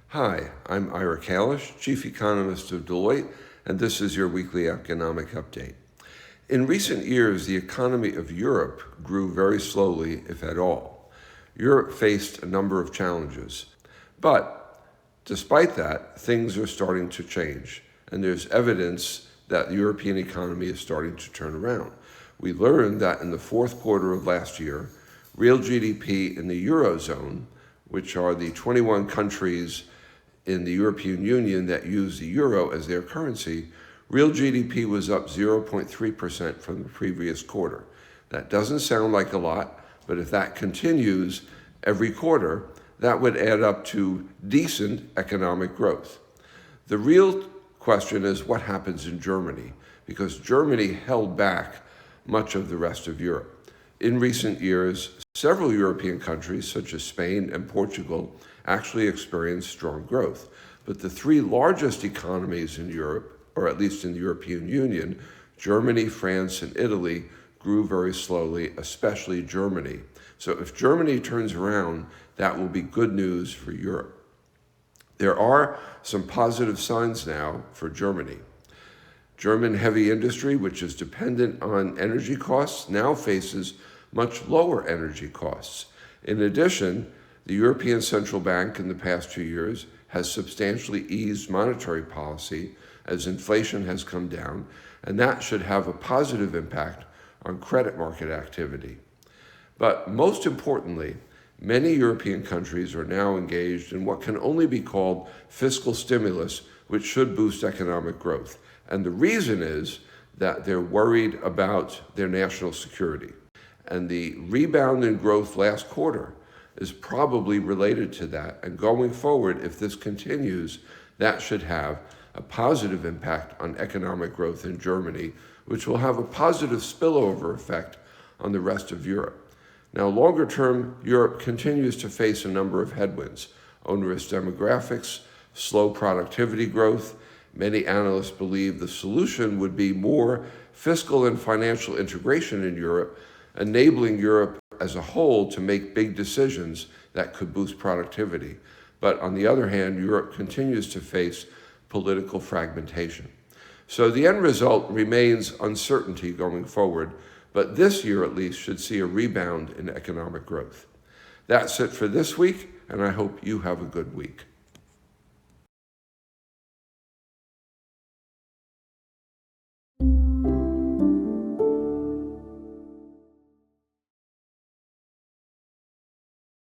Hi, I'm Ira Kalish, Chief Economist of Deloitte, and this is your weekly economic update. In recent years, the economy of Europe grew very slowly, if at all. Europe faced a number of challenges. But despite that, things are starting to change, and there's evidence that the European economy is starting to turn around. We learned that in the fourth quarter of last year, real GDP in the Eurozone, which are the 21 countries in the European Union that use the euro as their currency, real GDP was up 0.3% from the previous quarter. That doesn't sound like a lot, but if that continues every quarter, that would add up to decent economic growth. The real question is what happens in Germany, because Germany held back much of the rest of Europe. In recent years, several European countries, such as Spain and Portugal, actually experienced strong growth. But the three largest economies in Europe, or at least in the European Union, Germany, France, and Italy, grew very slowly, especially Germany. So if Germany turns around, that will be good news for Europe. There are some positive signs now for Germany. German heavy industry, which is dependent on energy costs, now faces much lower energy costs. In addition, the European Central Bank in the past 2 years has substantially eased monetary policy as inflation has come down, and that should have a positive impact on credit market activity. But most importantly, many European countries are now engaged in what can only be called fiscal stimulus, which should boost economic growth. And the reason is that they're worried about their national security. And the rebound in growth last quarter is probably related to that. And going forward, if this continues, that should have a positive impact on economic growth in Germany, which will have a positive spillover effect on the rest of Europe. Now, longer term, Europe continues to face a number of headwinds: onerous demographics, slow productivity growth. Many analysts believe the solution would be more fiscal and financial integration in Europe, enabling Europe as a whole to make big decisions that could boost productivity. But on the other hand, Europe continues to face political fragmentation. So the end result remains uncertainty going forward, but this year at least should see a rebound in economic growth. That's it for this week, and I hope you have a good week.